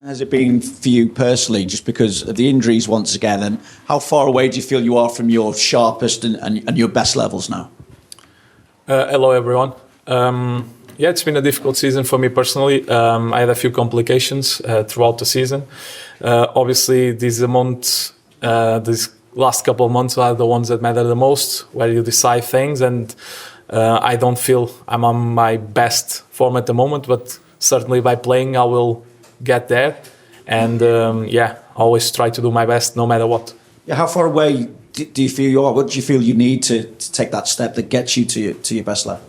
Has it been for you personally, just because of the injuries once again, and how far away do you feel you are from your sharpest and your best levels now? Hello, everyone. Yeah, it's been a difficult season for me personally. I had a few complications throughout the season. Obviously, these last couple of months are the ones that matter the most, where you decide things, and I don't feel I'm on my best form at the moment, but certainly by playing I will get there, and always try to do my best no matter what. Yeah, how far away do you feel you are? What do you feel you need to take that step that gets you to your best level?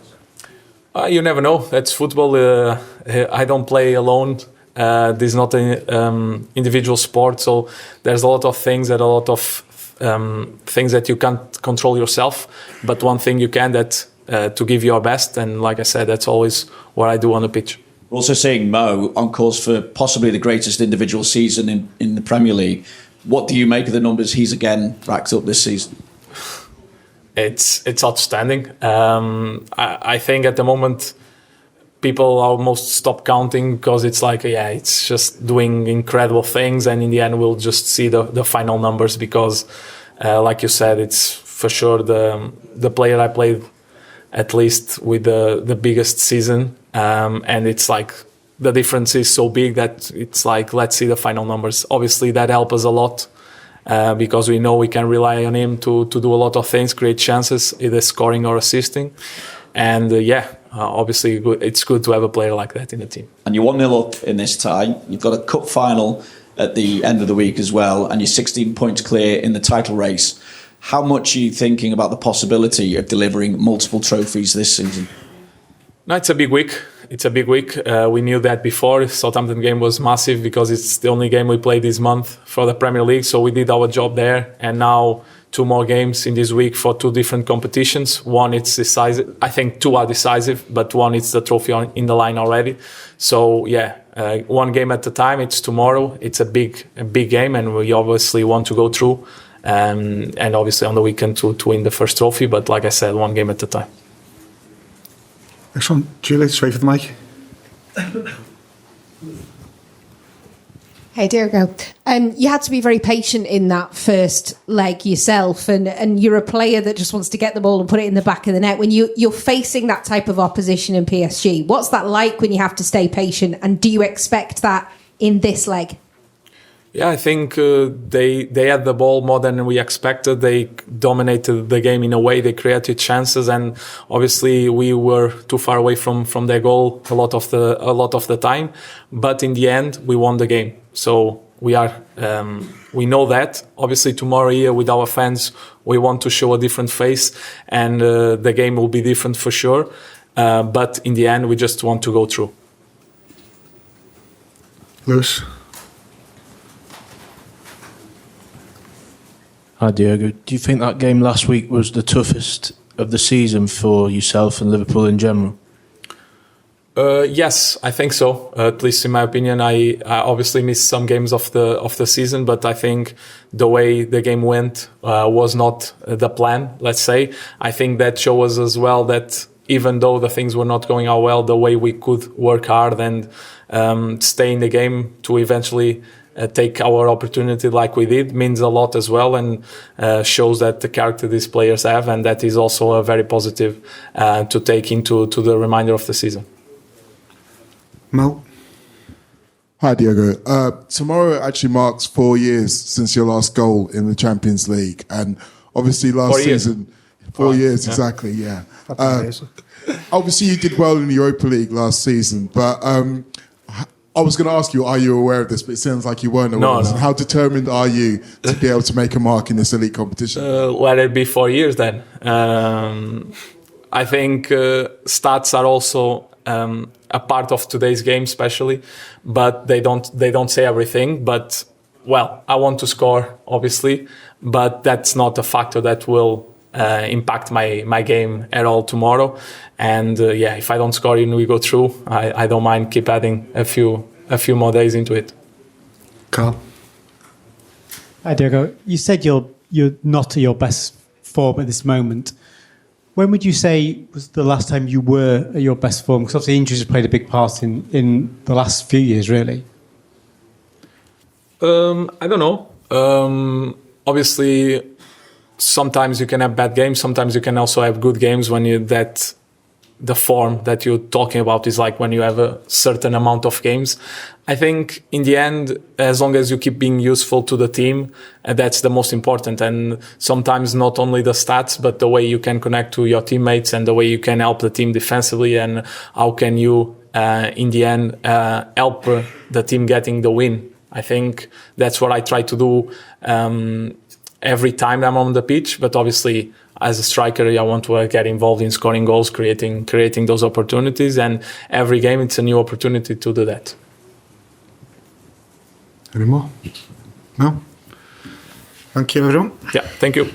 You never know. That's football. I don't play alone. This is not an individual sport, so there's a lot of things that you can't control yourself. But one thing you can, to give your best, and like I said, that's always what I do on the pitch. We're also seeing Mo on course for possibly the greatest individual season in the Premier League. What do you make of the numbers he's again racked up this season? It's outstanding. I think at the moment people almost stop counting because it's like, it's just doing incredible things, and in the end we'll just see the final numbers because, like you said, it's for sure the player I played at least with the biggest season, and it's like the difference is so big that it's like, let's see the final numbers. Obviously that helps us a lot because we know we can rely on him to do a lot of things, create chances, either scoring or assisting, and obviously it's good to have a player like that in the team. And you're 1-0 up in this tie. You've got a cup final at the end of the week as well, and you're 16 points clear in the title race. How much are you thinking about the possibility of delivering multiple trophies this season? No, it's a big week. We knew that before. Southampton game was massive because it's the only game we played this month for the Premier League. So we did our job there. And now 2 more games in this week for 2 different competitions. One, it's decisive. I think 2 are decisive, but one, it's the trophy in the line already. So one game at a time. It's tomorrow. It's a big game, and we obviously want to go through. And obviously on the weekend to win the first trophy. But like I said, one game at a time. Next one, Julie, straight for the mic. Hey, Diogo. You had to be very patient in that first leg yourself, and you're a player that just wants to get the ball and put it in the back of the net. When you're facing that type of opposition in PSG, what's that like when you have to stay patient, and do you expect that in this leg? Yeah, I think they had the ball more than we expected. They dominated the game in a way. They created chances, and obviously we were too far away from their goal a lot of the time. But in the end, we won the game. So we know that. Obviously tomorrow here with our fans, we want to show a different face, and the game will be different for sure. But in the end, we just want to go through. Lewis. Hi Diogo, do you think that game last week was the toughest of the season for yourself and Liverpool in general? Yes, I think so. At least in my opinion, I obviously missed some games of the season, but I think the way the game went was not the plan, let's say. I think that shows us as well that even though the things were not going out well, the way we could work hard and stay in the game to eventually take our opportunity like we did means a lot as well, and shows that the character these players have, and that is also a very positive to take into the remainder of the season. Mo. Hi Diogo. Tomorrow actually marks 4 years since your last goal in the Champions League, and obviously last 4 years. season, 4 years exactly, yeah. Obviously you did well in the Europa League last season, but I was going to ask you, are you aware of this? But it sounds like you weren't aware. No. How determined are you to be able to make a mark in this elite competition? Let it be 4 years then. I think stats are also a part of today's game, especially, but they don't say everything. But well, I want to score, obviously, but that's not a factor that will impact my game at all tomorrow. And if I don't score and we go through, I don't mind keep adding a few more days into it. Carl. Hi Diogo. You said you're not at your best form at this moment. When would you say was the last time you were at your best form? Because obviously injuries have played a big part in the last few years, really. I don't know. Obviously, sometimes you can have bad games. Sometimes you can also have good games when the form that you're talking about is like when you have a certain amount of games. I think in the end, as long as you keep being useful to the team, that's the most important. And sometimes not only the stats, but the way you can connect to your teammates and the way you can help the team defensively, and how can you, in the end, help the team getting the win. I think that's what I try to do every time I'm on the pitch. But obviously, as a striker, I want to get involved in scoring goals, creating those opportunities. And every game, it's a new opportunity to do that. Any more? No? Thank you, everyone. Yeah, thank you.